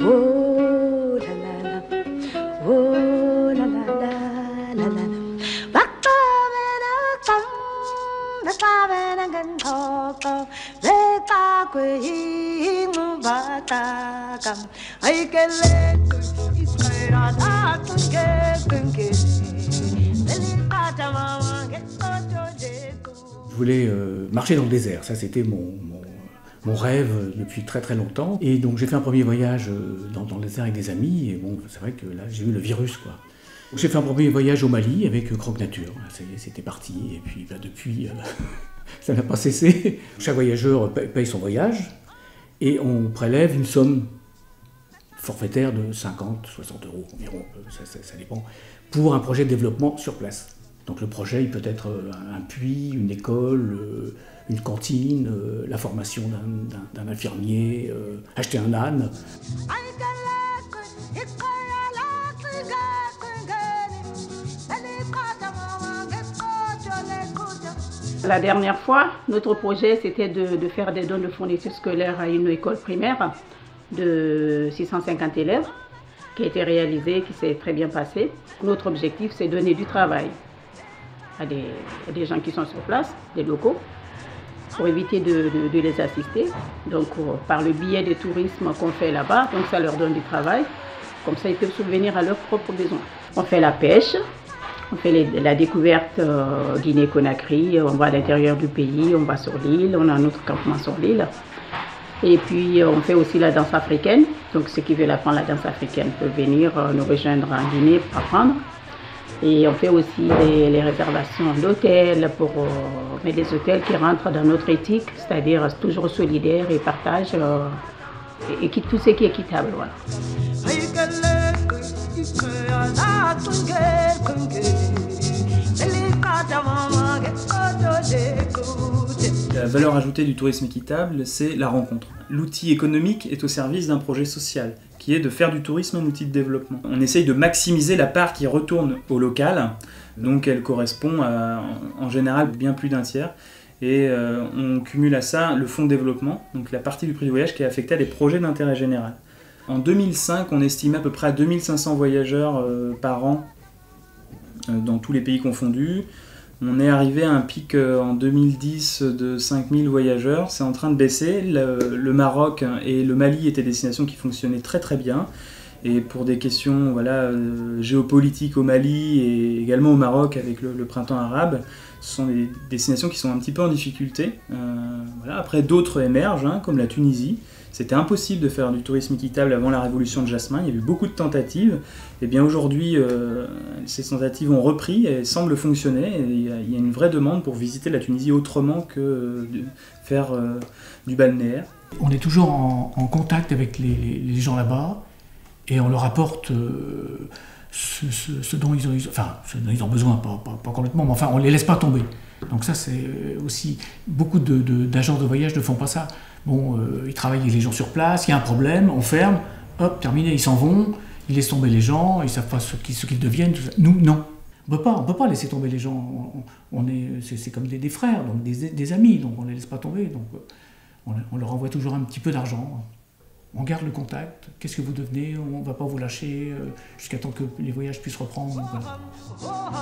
Oh la la la, oh la la la la la. Je voulais marcher dans le désert, ça c'était mon rêve depuis très très longtemps. Et donc j'ai fait un premier voyage dans le désert avec des amis, et bon, c'est vrai que là j'ai eu le virus quoi. J'ai fait un premier voyage au Mali avec Croque Nature, ça y est, c'était parti, et puis depuis ça n'a pas cessé. Chaque voyageur paye son voyage, et on prélève une somme forfaitaire de 50, 60 euros environ, ça dépend, pour un projet de développement sur place. Donc le projet il peut être un puits, une école, une cantine, la formation d'un infirmier, acheter un âne. La dernière fois, notre projet, c'était de faire des dons de fournitures scolaires à une école primaire de 650 élèves, qui a été réalisée, qui s'est très bien passée. Notre objectif, c'est de donner du travail à des gens qui sont sur place, des locaux, pour éviter de les assister. Donc, par le biais du tourisme qu'on fait là-bas, donc ça leur donne du travail. Comme ça, ils peuvent subvenir à leurs propres besoins. On fait la pêche. On fait la découverte Guinée-Conakry, on va à l'intérieur du pays, on va sur l'île, on a un autre campement sur l'île. Et puis on fait aussi la danse africaine, donc ceux qui veulent apprendre la danse africaine peuvent venir nous rejoindre en Guinée pour apprendre. Et on fait aussi les réservations d'hôtels, mais des hôtels qui rentrent dans notre éthique, c'est-à-dire toujours solidaire et partage, et tout ce qui est équitable. Voilà. La valeur ajoutée du tourisme équitable, c'est la rencontre. L'outil économique est au service d'un projet social, qui est de faire du tourisme un outil de développement. On essaye de maximiser la part qui retourne au local, donc elle correspond à, en général, bien plus d'un tiers. Et on cumule à ça le fonds de développement, donc la partie du prix du voyage qui est affectée à des projets d'intérêt général. En 2005, on estimait à peu près à 2500 voyageurs par an dans tous les pays confondus. On est arrivé à un pic en 2010 de 5000 voyageurs, c'est en train de baisser. Le Maroc et le Mali étaient des destinations qui fonctionnaient très très bien. Et pour des questions géopolitiques au Mali et également au Maroc avec le printemps arabe, ce sont des destinations qui sont un petit peu en difficulté. Après, d'autres émergent, comme la Tunisie. C'était impossible de faire du tourisme équitable avant la révolution de Jasmin, il y a eu beaucoup de tentatives. Et bien aujourd'hui, ces tentatives ont repris et semblent fonctionner. Et il y a une vraie demande pour visiter la Tunisie autrement que de faire du balnéaire. On est toujours en contact avec les gens là-bas et on leur apporte ce dont ils ont besoin, pas complètement, mais enfin on ne les laisse pas tomber. Donc ça c'est aussi, beaucoup d'agences de voyage ne font pas ça. Bon, ils travaillent avec les gens sur place, il y a un problème, on ferme, hop, terminé, ils s'en vont, ils laissent tomber les gens, ils ne savent pas ce qu'ils deviennent. Tout ça. Nous, non. On ne peut pas laisser tomber les gens, c'est comme des frères, donc des amis, donc on ne les laisse pas tomber. Donc on leur envoie toujours un petit peu d'argent. On garde le contact, qu'est-ce que vous devenez, on ne va pas vous lâcher jusqu'à temps que les voyages puissent reprendre. Voilà.